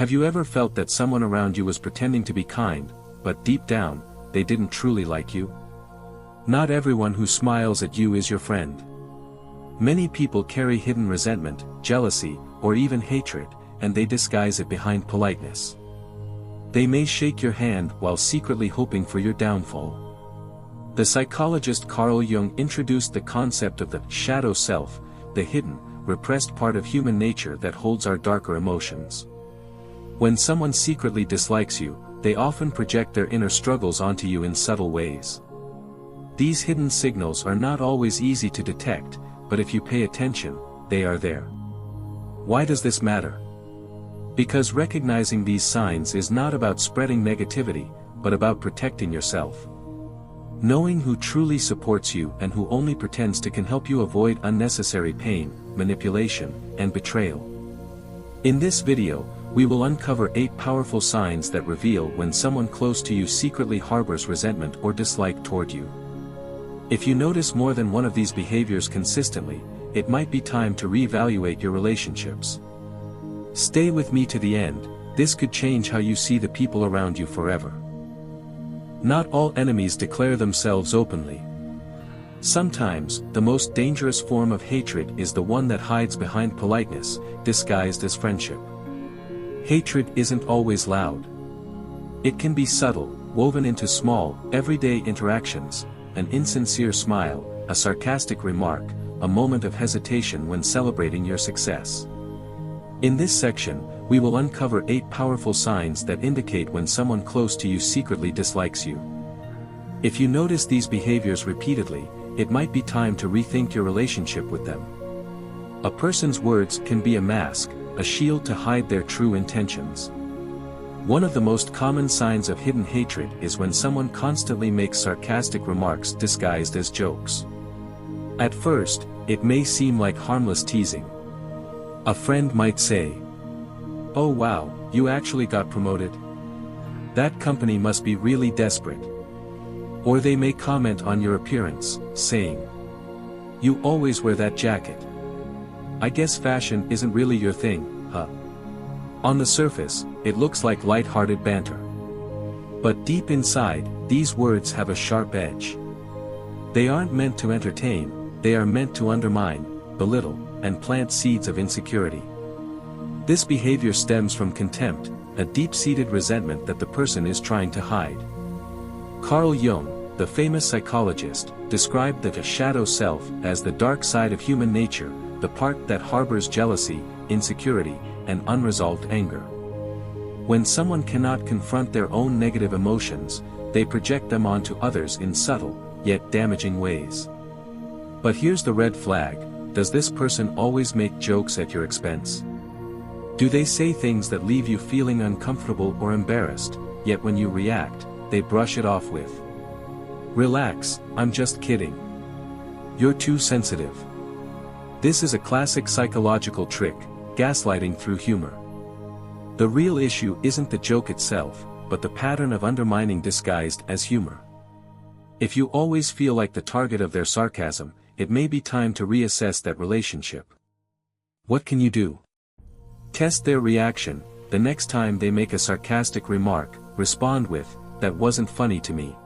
Have you ever felt that someone around you was pretending to be kind, but deep down, they didn't truly like you? Not everyone who smiles at you is your friend. Many people carry hidden resentment, jealousy, or even hatred, and they disguise it behind politeness. They may shake your hand while secretly hoping for your downfall. The psychologist Carl Jung introduced the concept of the shadow self, the hidden, repressed part of human nature that holds our darker emotions. When someone secretly dislikes you, they often project their inner struggles onto you in subtle ways. These hidden signals are not always easy to detect, but if you pay attention, they are there. Why does this matter? Because recognizing these signs is not about spreading negativity, but about protecting yourself. Knowing who truly supports you and who only pretends to can help you avoid unnecessary pain, manipulation, and betrayal. In this video, we will uncover 8 powerful signs that reveal when someone close to you secretly harbors resentment or dislike toward you. If you notice more than one of these behaviors consistently, it might be time to reevaluate your relationships. Stay with me to the end, this could change how you see the people around you forever. Not all enemies declare themselves openly. Sometimes, the most dangerous form of hatred is the one that hides behind politeness, disguised as friendship. Hatred isn't always loud. It can be subtle, woven into small, everyday interactions, an insincere smile, a sarcastic remark, a moment of hesitation when celebrating your success. In this section, we will uncover 8 powerful signs that indicate when someone close to you secretly dislikes you. If you notice these behaviors repeatedly, it might be time to rethink your relationship with them. A person's words can be a mask, a shield to hide their true intentions. One of the most common signs of hidden hatred is when someone constantly makes sarcastic remarks disguised as jokes. At first, it may seem like harmless teasing. A friend might say, "Oh wow, you actually got promoted? That company must be really desperate." Or they may comment on your appearance, saying, "You always wear that jacket. I guess fashion isn't really your thing, huh?" On the surface, it looks like light-hearted banter. But deep inside, these words have a sharp edge. They aren't meant to entertain, they are meant to undermine, belittle, and plant seeds of insecurity. This behavior stems from contempt, a deep-seated resentment that the person is trying to hide. Carl Jung, the famous psychologist, described the shadow self as the dark side of human nature, the part that harbors jealousy, insecurity, and unresolved anger. When someone cannot confront their own negative emotions, they project them onto others in subtle, yet damaging ways. But here's the red flag: does this person always make jokes at your expense? Do they say things that leave you feeling uncomfortable or embarrassed, yet when you react, they brush it off with, "Relax, I'm just kidding. You're too sensitive." This is a classic psychological trick, gaslighting through humor. The real issue isn't the joke itself, but the pattern of undermining disguised as humor. If you always feel like the target of their sarcasm, it may be time to reassess that relationship. What can you do? Test their reaction. The next time they make a sarcastic remark, respond with, "That wasn't funny to me."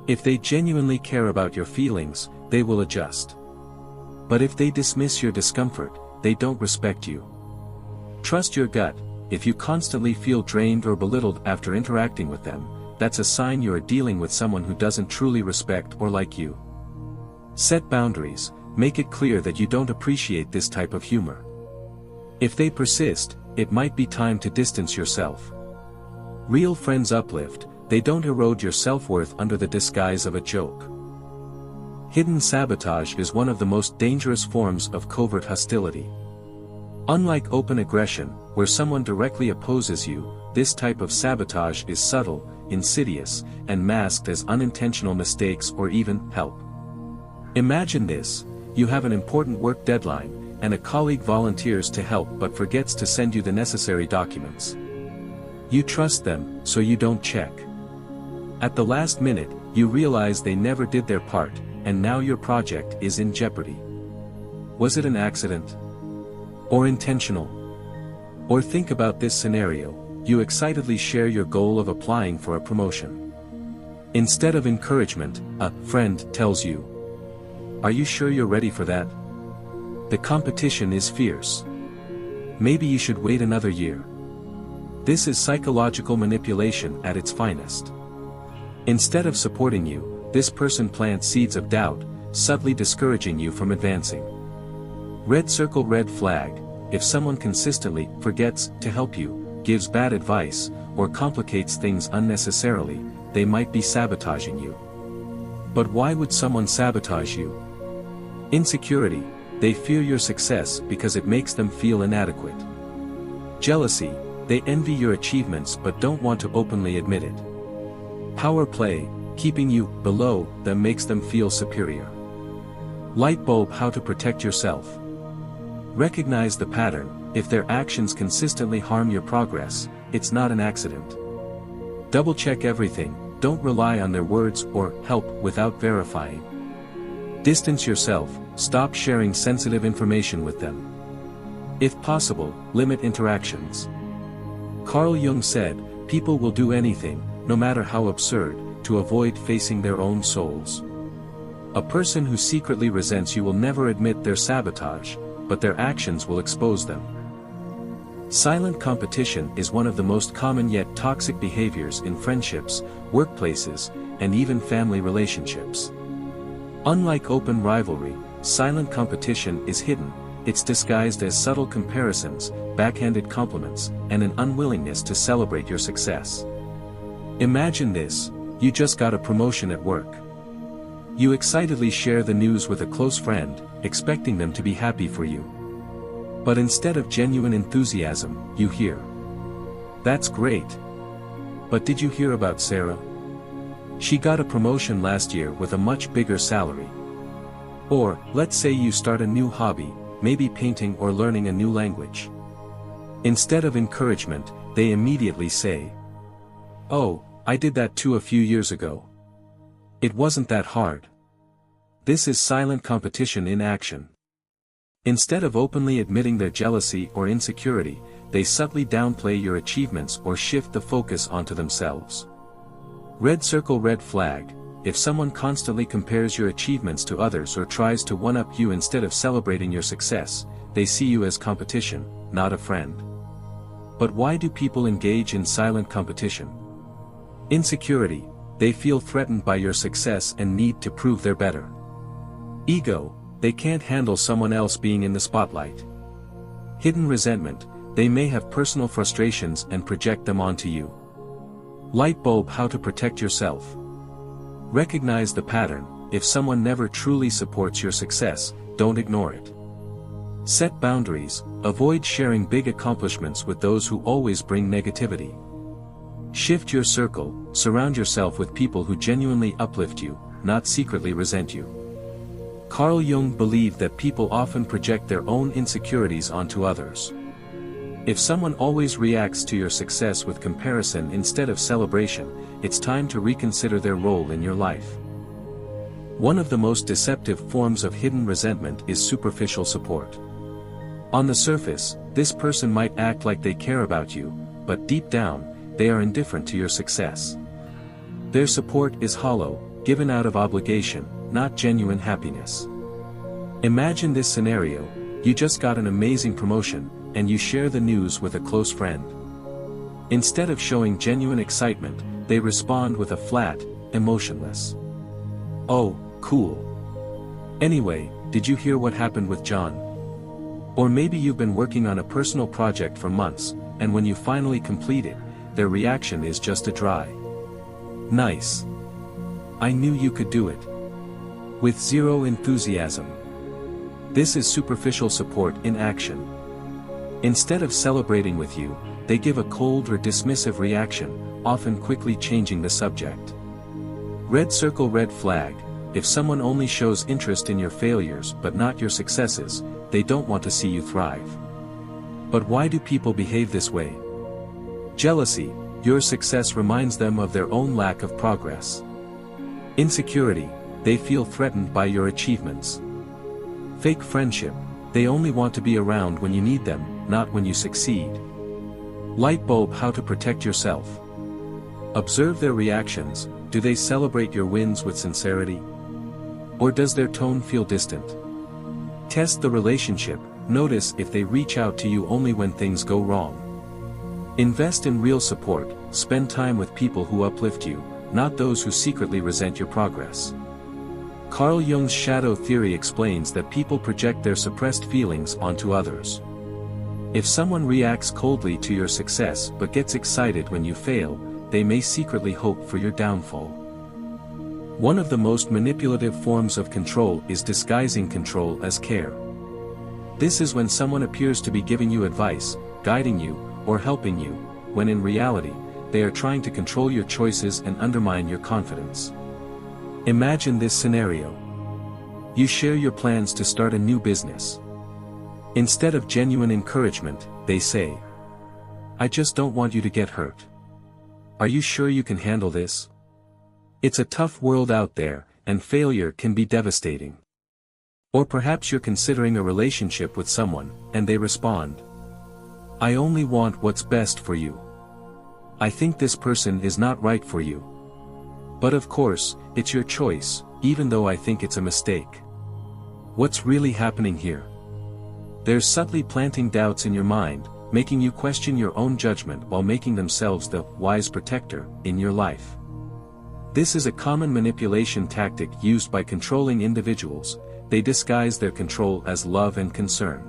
If they genuinely care about your feelings, they will adjust. But if they dismiss your discomfort, they don't respect you. Trust your gut. If you constantly feel drained or belittled after interacting with them, that's a sign you are dealing with someone who doesn't truly respect or like you. Set boundaries. Make it clear that you don't appreciate this type of humor. If they persist, it might be time to distance yourself. Real friends uplift, they don't erode your self-worth under the disguise of a joke. Hidden sabotage is one of the most dangerous forms of covert hostility. Unlike open aggression, where someone directly opposes you, this type of sabotage is subtle, insidious, and masked as unintentional mistakes or even help. Imagine this: you have an important work deadline, and a colleague volunteers to help but forgets to send you the necessary documents. You trust them, so you don't check. At the last minute, you realize they never did their part, and now your project is in jeopardy. Was it an accident? Or intentional? Or think about this scenario, you excitedly share your goal of applying for a promotion. Instead of encouragement, a friend tells you, "Are you sure you're ready for that? The competition is fierce. Maybe you should wait another year." This is psychological manipulation at its finest. Instead of supporting you, this person plants seeds of doubt, subtly discouraging you from advancing. Red circle, red flag: if someone consistently forgets to help you, gives bad advice, or complicates things unnecessarily, they might be sabotaging you. But why would someone sabotage you? Insecurity: they fear your success because it makes them feel inadequate. Jealousy: they envy your achievements but don't want to openly admit it. Power play: keeping you below them makes them feel superior. Light bulb: how to protect yourself. Recognize the pattern: if their actions consistently harm your progress, it's not an accident. Double-check everything, don't rely on their words or help without verifying. Distance yourself, stop sharing sensitive information with them. If possible, limit interactions. Carl Jung said, "People will do anything, no matter how absurd, to avoid facing their own souls." A person who secretly resents you will never admit their sabotage, but their actions will expose them. Silent competition is one of the most common yet toxic behaviors in friendships, workplaces, and even family relationships. Unlike open rivalry, silent competition is hidden. It's disguised as subtle comparisons, backhanded compliments, and an unwillingness to celebrate your success. Imagine this: you just got a promotion at work. You excitedly share the news with a close friend, expecting them to be happy for you. But instead of genuine enthusiasm, you hear, "That's great. But did you hear about Sarah? She got a promotion last year with a much bigger salary." Or, let's say you start a new hobby, maybe painting or learning a new language. Instead of encouragement, they immediately say, "Oh, I did that too a few years ago. It wasn't that hard." This is silent competition in action. Instead of openly admitting their jealousy or insecurity, they subtly downplay your achievements or shift the focus onto themselves. Red circle, red flag: if someone constantly compares your achievements to others or tries to one-up you instead of celebrating your success, they see you as competition, not a friend. But why do people engage in silent competition? Insecurity: they feel threatened by your success and need to prove they're better. Ego: they can't handle someone else being in the spotlight. Hidden resentment: they may have personal frustrations and project them onto you. Light bulb: how to protect yourself. Recognize the pattern: if someone never truly supports your success, don't ignore it. Set boundaries: avoid sharing big accomplishments with those who always bring negativity. Shift your circle: surround yourself with people who genuinely uplift you, not secretly resent you. Carl Jung believed that people often project their own insecurities onto others. If someone always reacts to your success with comparison instead of celebration, it's time to reconsider their role in your life. One of the most deceptive forms of hidden resentment is superficial support. On the surface, this person might act like they care about you, but deep down, they are indifferent to your success. Their support is hollow, given out of obligation, not genuine happiness. Imagine this scenario: you just got an amazing promotion, and you share the news with a close friend. Instead of showing genuine excitement, they respond with a flat, emotionless, "Oh, cool. Anyway, did you hear what happened with John?" Or maybe you've been working on a personal project for months, and when you finally complete it, their reaction is just a dry, "Nice. I knew you could do it." With zero enthusiasm. This is superficial support in action. Instead of celebrating with you, they give a cold or dismissive reaction, often quickly changing the subject. Red circle, red flag: if someone only shows interest in your failures but not your successes, they don't want to see you thrive. But why do people behave this way? Jealousy: your success reminds them of their own lack of progress. Insecurity: they feel threatened by your achievements. Fake friendship: they only want to be around when you need them, not when you succeed. Light bulb: how to protect yourself. Observe their reactions. Do they celebrate your wins with sincerity? Or does their tone feel distant? Test the relationship. Notice if they reach out to you only when things go wrong. Invest in real support. Spend time with people who uplift you, not those who secretly resent your progress. Carl Jung's shadow theory explains that people project their suppressed feelings onto others. If someone reacts coldly to your success but gets excited when you fail, they may secretly hope for your downfall. One of the most manipulative forms of control is disguising control as care. This is when someone appears to be giving you advice, guiding you, or helping you, when in reality, they are trying to control your choices and undermine your confidence. Imagine this scenario. You share your plans to start a new business. Instead of genuine encouragement, they say, "I just don't want you to get hurt. Are you sure you can handle this? It's a tough world out there, and failure can be devastating." Or perhaps you're considering a relationship with someone, and they respond, "I only want what's best for you. I think this person is not right for you. But of course, it's your choice, even though I think it's a mistake." What's really happening here? They're subtly planting doubts in your mind, making you question your own judgment while making themselves the wise protector in your life. This is a common manipulation tactic used by controlling individuals. They disguise their control as love and concern.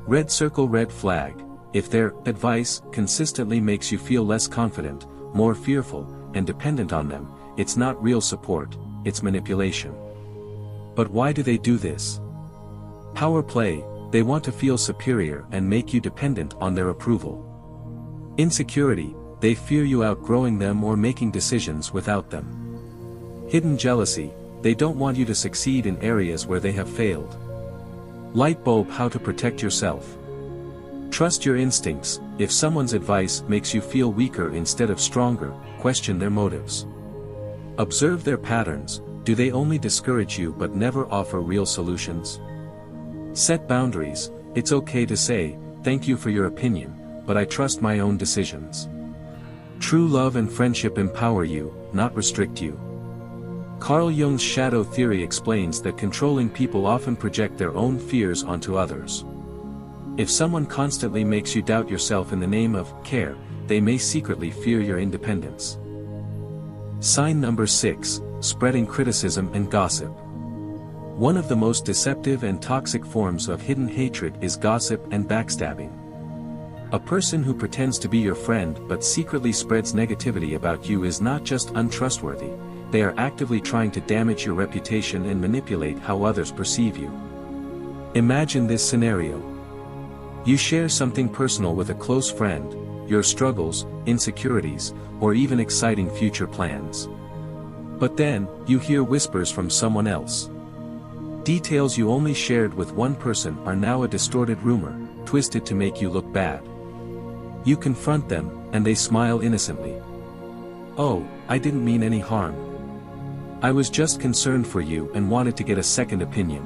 Red circle, red flag. If their advice consistently makes you feel less confident, more fearful, and dependent on them, it's not real support, it's manipulation. But why do they do this? Power play. They want to feel superior and make you dependent on their approval. Insecurity. They fear you outgrowing them or making decisions without them. Hidden jealousy. They don't want you to succeed in areas where they have failed. Light bulb: how to protect yourself. Trust your instincts. If someone's advice makes you feel weaker instead of stronger, question their motives. Observe their patterns. Do they only discourage you but never offer real solutions? Set boundaries. It's okay to say, "Thank you for your opinion, but I trust my own decisions." True love and friendship empower you, not restrict you. Carl Jung's shadow theory explains that controlling people often project their own fears onto others. If someone constantly makes you doubt yourself in the name of care, they may secretly fear your independence. Sign number 6, spreading criticism and gossip. One of the most deceptive and toxic forms of hidden hatred is gossip and backstabbing. A person who pretends to be your friend but secretly spreads negativity about you is not just untrustworthy, they are actively trying to damage your reputation and manipulate how others perceive you. Imagine this scenario. You share something personal with a close friend, your struggles, insecurities, or even exciting future plans. But then, you hear whispers from someone else. Details you only shared with one person are now a distorted rumor, twisted to make you look bad. You confront them, and they smile innocently. "Oh, I didn't mean any harm. I was just concerned for you and wanted to get a second opinion."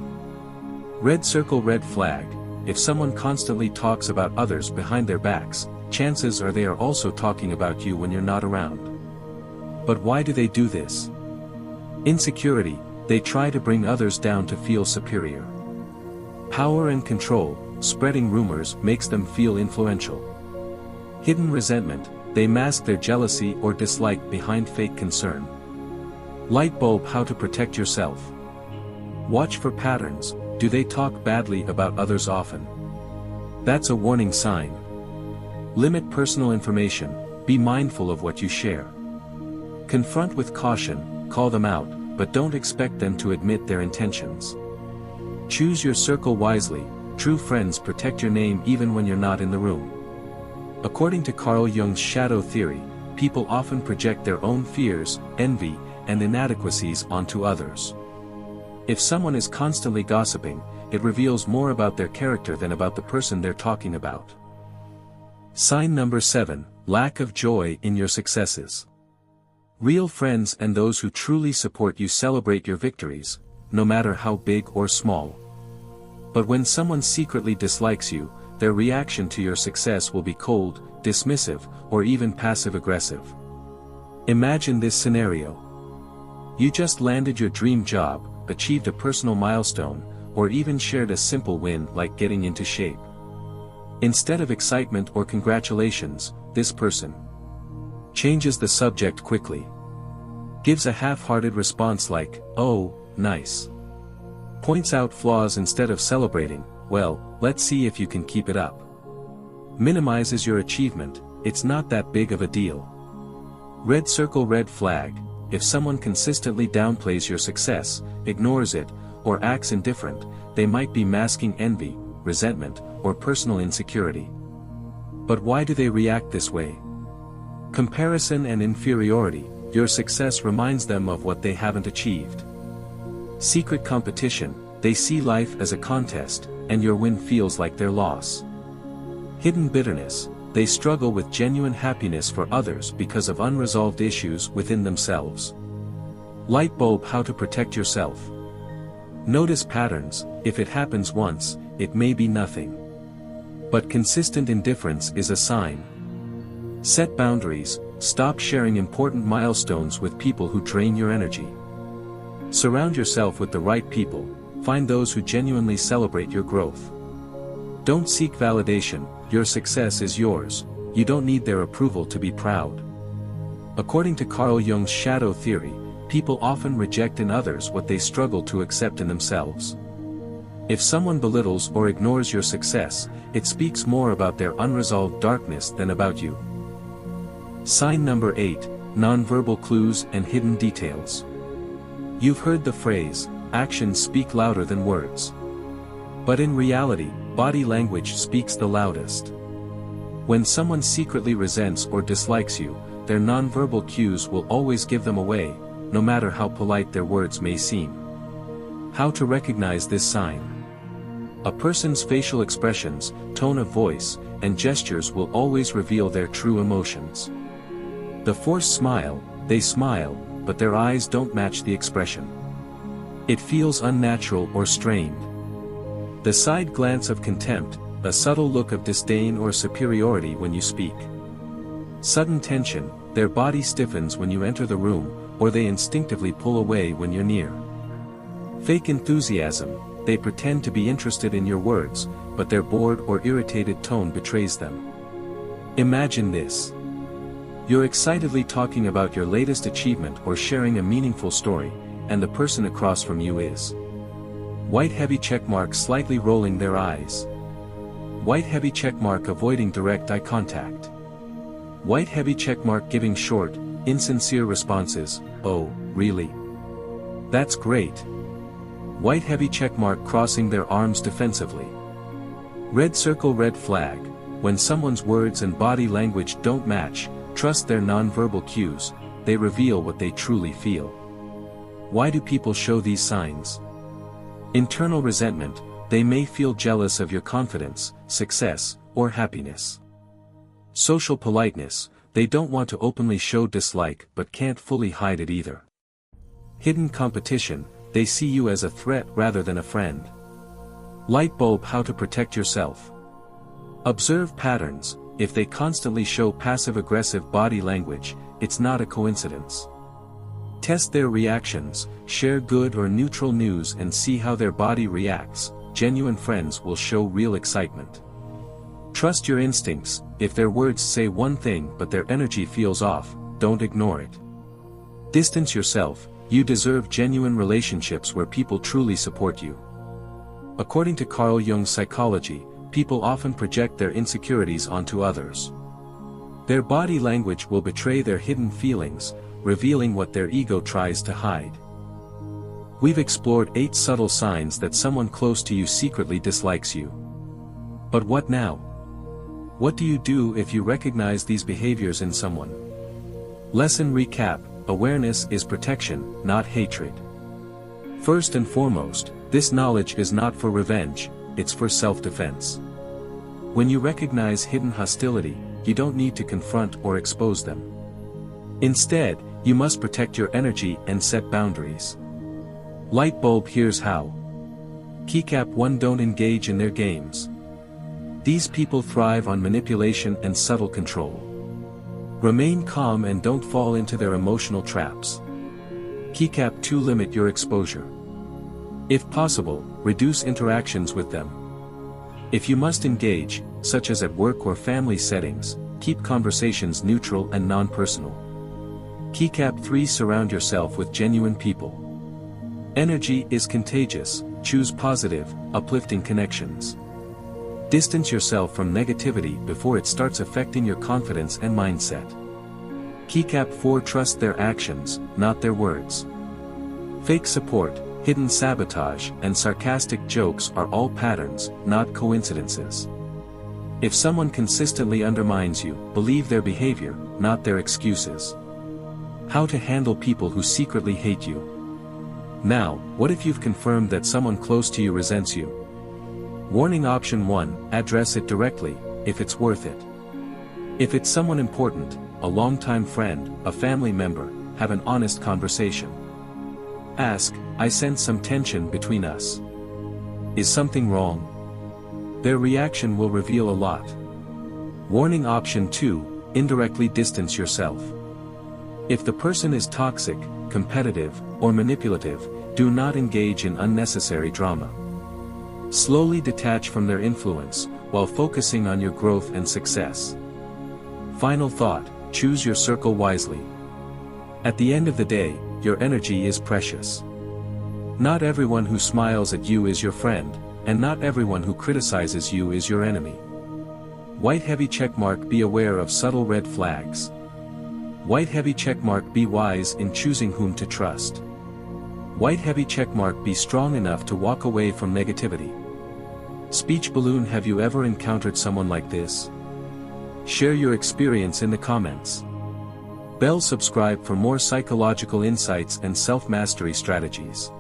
Red circle, red flag. If someone constantly talks about others behind their backs, chances are they are also talking about you when you're not around. But why do they do this? Insecurity. They try to bring others down to feel superior. Power and control. Spreading rumors makes them feel influential. Hidden resentment. They mask their jealousy or dislike behind fake concern. Light bulb: how to protect yourself. Watch for patterns. Do they talk badly about others often? That's a warning sign. Limit personal information. Be mindful of what you share. Confront with caution, call them out, but don't expect them to admit their intentions. Choose your circle wisely. True friends protect your name even when you're not in the room. According to Carl Jung's shadow theory, people often project their own fears, envy, and inadequacies onto others. If someone is constantly gossiping, it reveals more about their character than about the person they're talking about. Sign number 7, lack of joy in your successes. Real friends and those who truly support you celebrate your victories, no matter how big or small. But when someone secretly dislikes you, their reaction to your success will be cold, dismissive, or even passive-aggressive. Imagine this scenario. You just landed your dream job, achieved a personal milestone, or even shared a simple win like getting into shape. Instead of excitement or congratulations, this person changes the subject quickly. Gives a half-hearted response like, "Oh, nice." Points out flaws instead of celebrating, "Well, let's see if you can keep it up." Minimizes your achievement, "It's not that big of a deal." Red circle, red flag. If someone consistently downplays your success, ignores it, or acts indifferent, they might be masking envy, resentment, or personal insecurity. But why do they react this way? Comparison and inferiority. Your success reminds them of what they haven't achieved. Secret competition. They see life as a contest, and your win feels like their loss. Hidden bitterness. They struggle with genuine happiness for others because of unresolved issues within themselves. Light bulb. How to protect yourself. Notice patterns. If it happens once, it may be nothing. But consistent indifference is a sign. Set boundaries. Stop sharing important milestones with people who drain your energy. Surround yourself with the right people. Find those who genuinely celebrate your growth. Don't seek validation. Your success is yours. You don't need their approval to be proud. According to Carl Jung's shadow theory, people often reject in others what they struggle to accept in themselves. If someone belittles or ignores your success, it speaks more about their unresolved darkness than about you. Sign number 8, nonverbal clues and hidden details. You've heard the phrase, actions speak louder than words. But in reality, body language speaks the loudest. When someone secretly resents or dislikes you, their nonverbal cues will always give them away, no matter how polite their words may seem. How to recognize this sign? A person's facial expressions, tone of voice, and gestures will always reveal their true emotions. The forced smile, they smile, but their eyes don't match the expression. It feels unnatural or strained. The side glance of contempt, a subtle look of disdain or superiority when you speak. Sudden tension, their body stiffens when you enter the room, or they instinctively pull away when you're near. Fake enthusiasm, they pretend to be interested in your words, but their bored or irritated tone betrays them. Imagine this. You're excitedly talking about your latest achievement or sharing a meaningful story, and the person across from you is white heavy checkmark, slightly rolling their eyes. White heavy checkmark, avoiding direct eye contact. White heavy checkmark, giving short, insincere responses, "Oh, really? That's great." White heavy checkmark, crossing their arms defensively. Red circle, red flag. When someone's words and body language don't match, trust their nonverbal cues, they reveal what they truly feel. Why do people show these signs? Internal resentment, they may feel jealous of your confidence, success, or happiness. Social politeness, they don't want to openly show dislike but can't fully hide it either. Hidden competition, they see you as a threat rather than a friend. Light bulb, how to protect yourself. Observe patterns. If they constantly show passive-aggressive body language, it's not a coincidence. Test their reactions, share good or neutral news and see how their body reacts. Genuine friends will show real excitement. Trust your instincts. If their words say one thing but their energy feels off, don't ignore it. Distance yourself. You deserve genuine relationships where people truly support you. According to Carl Jung's psychology, people often project their insecurities onto others. Their body language will betray their hidden feelings, revealing what their ego tries to hide. We've explored 8 subtle signs that someone close to you secretly dislikes you. But what now? What do you do if you recognize these behaviors in someone? Lesson recap: awareness is protection, not hatred. First and foremost, this knowledge is not for revenge, it's for self-defense. When you recognize hidden hostility, you don't need to confront or expose them. Instead, you must protect your energy and set boundaries. Light bulb, here's how. Keycap 1: don't engage in their games. These people thrive on manipulation and subtle control. Remain calm and don't fall into their emotional traps. Keycap 2. Limit your exposure. If possible, reduce interactions with them. If you must engage, such as at work or family settings, keep conversations neutral and non-personal. Keycap 3. Surround yourself with genuine people. Energy is contagious, choose positive, uplifting connections. Distance yourself from negativity before it starts affecting your confidence and mindset. Keycap 4. Trust their actions, not their words. Fake support, hidden sabotage, and sarcastic jokes are all patterns, not coincidences. If someone consistently undermines you, believe their behavior, not their excuses. How to handle people who secretly hate you. Now, what if you've confirmed that someone close to you resents you? Warning. Option 1, address it directly, if it's worth it. If it's someone important, a longtime friend, a family member, have an honest conversation. Ask, I sense some tension between us. Is something wrong? Their reaction will reveal a lot. Warning. Option 2, indirectly distance yourself. If the person is toxic, competitive, or manipulative, do not engage in unnecessary drama. Slowly detach from their influence, while focusing on your growth and success. Final thought, choose your circle wisely. At the end of the day, your energy is precious. Not everyone who smiles at you is your friend, and not everyone who criticizes you is your enemy. White heavy checkmark. Be aware of subtle red flags. White heavy checkmark. Be wise in choosing whom to trust. White heavy checkmark. Be strong enough to walk away from negativity. Speech balloon. Have you ever encountered someone like this? Share your experience in the comments. Bell. Subscribe for more psychological insights and self-mastery strategies.